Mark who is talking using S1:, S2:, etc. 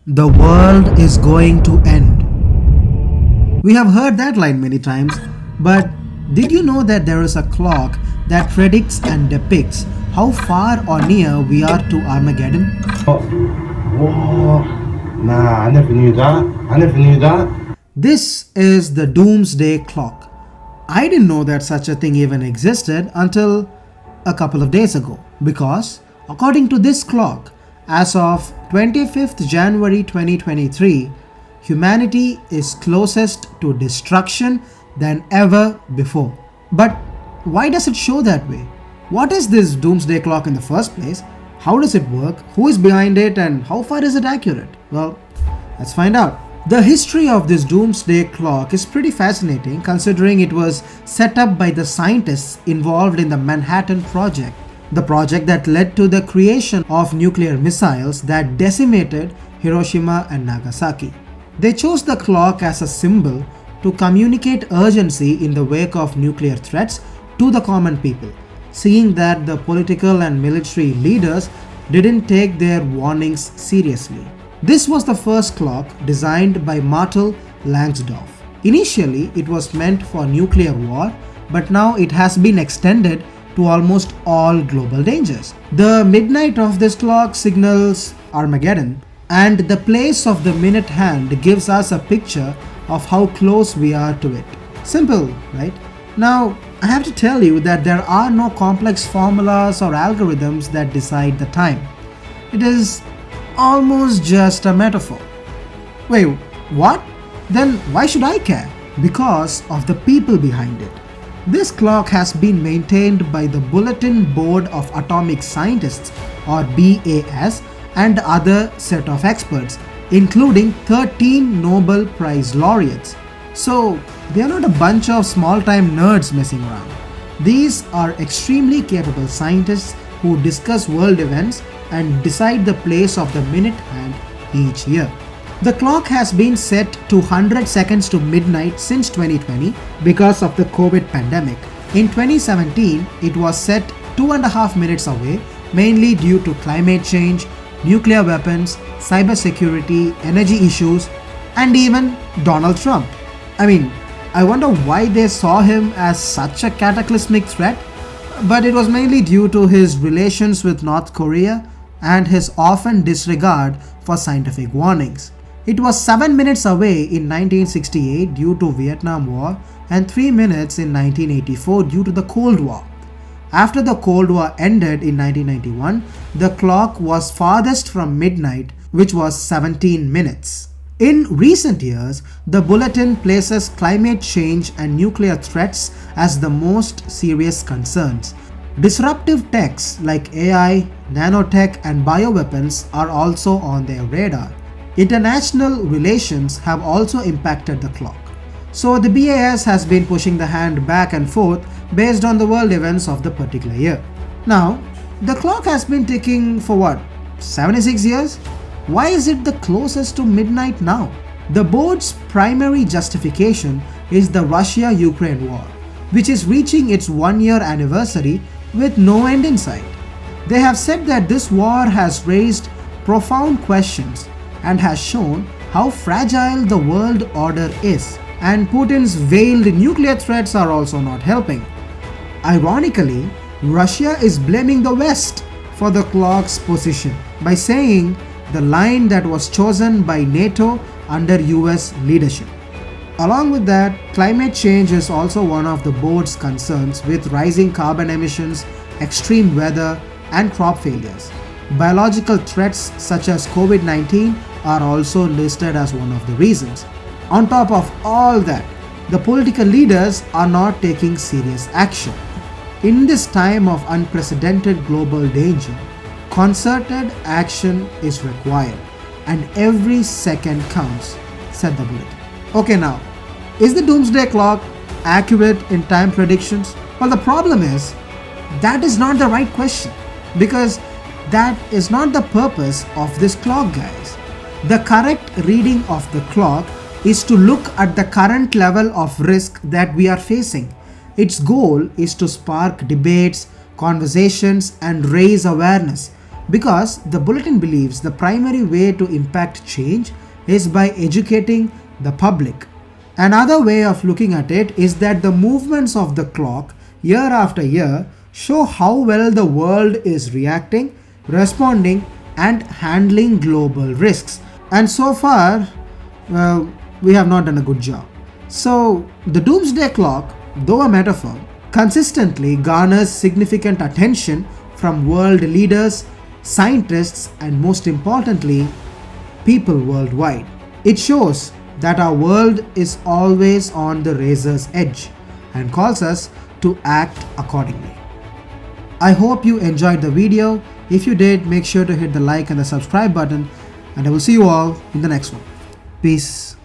S1: The world is going to end. We have heard that line many times, but did you know that there is a clock that predicts and depicts how far or near we are to Armageddon?
S2: Oh, whoa. Nah, I never knew that. I never knew that.
S1: This is the Doomsday Clock. I didn't know that such a thing even existed until a couple of days ago because, according to this clock, as of 25th January 2023, humanity is closest to destruction than ever before. But why does it show that way? What is this Doomsday Clock in the first place? How does it work? Who is behind it? And how far is it accurate? Well, let's find out. The history of this Doomsday Clock is pretty fascinating considering it was set up by the scientists involved in the Manhattan Project, the project that led to the creation of nuclear missiles that decimated Hiroshima and Nagasaki. They chose the clock as a symbol to communicate urgency in the wake of nuclear threats to the common people, seeing that the political and military leaders didn't take their warnings seriously. This was the first clock designed by Martel Langsdorff. Initially, it was meant for nuclear war, but now it has been extended to almost all global dangers. The midnight of this clock signals Armageddon, and the place of the minute hand gives us a picture of how close we are to it. Simple, right? Now, I have to tell you that there are no complex formulas or algorithms that decide the time. It is almost just a metaphor. Wait, what? Then why should I care? Because of the people behind it. This clock has been maintained by the Bulletin Board of Atomic Scientists, or BAS, and other set of experts, including 13 Nobel Prize laureates. So, they are not a bunch of small-time nerds messing around. These are extremely capable scientists who discuss world events and decide the place of the minute hand each year. The clock has been set to 100 seconds to midnight since 2020 because of the COVID pandemic. In 2017, it was set 2.5 minutes away, mainly due to climate change, nuclear weapons, cybersecurity, energy issues, and even Donald Trump. I wonder why they saw him as such a cataclysmic threat, but it was mainly due to his relations with North Korea and his often disregard for scientific warnings. It was 7 minutes away in 1968 due to Vietnam War and 3 minutes in 1984 due to the Cold War. After the Cold War ended in 1991, the clock was farthest from midnight, which was 17 minutes. In recent years, the Bulletin places climate change and nuclear threats as the most serious concerns. Disruptive techs like AI, nanotech, and bioweapons are also on their radar. International relations have also impacted the clock. So the BAS has been pushing the hand back and forth based on the world events of the particular year. Now, the clock has been ticking for what, 76 years? Why is it the closest to midnight now? The board's primary justification is the Russia-Ukraine war, which is reaching its 1-year anniversary with no end in sight. They have said that this war has raised profound questions and has shown how fragile the world order is, and Putin's veiled nuclear threats are also not helping. Ironically, Russia is blaming the West for the clock's position by saying the line that was chosen by NATO under US leadership. Along with that, climate change is also one of the board's concerns with rising carbon emissions, extreme weather, and crop failures. Biological threats such as COVID-19 are also listed as one of the reasons. On top of all that, the political leaders are not taking serious action. In this time of unprecedented global danger, concerted action is required, and every second counts, said the Bulletin. Okay, now, is the Doomsday Clock accurate in time predictions? Well, the problem is, that is not the right question, because that is not the purpose of this clock, guys. The correct reading of the clock is to look at the current level of risk that we are facing. Its goal is to spark debates, conversations, and raise awareness. Because the Bulletin believes the primary way to impact change is by educating the public. Another way of looking at it is that the movements of the clock year after year show how well the world is reacting, responding, and handling global risks. And so far, well, we have not done a good job. So, the Doomsday Clock, though a metaphor, consistently garners significant attention from world leaders, scientists, and most importantly, people worldwide. It shows that our world is always on the razor's edge and calls us to act accordingly. I hope you enjoyed the video. If you did, make sure to hit the like and the subscribe button, and I will see you all in the next one. Peace.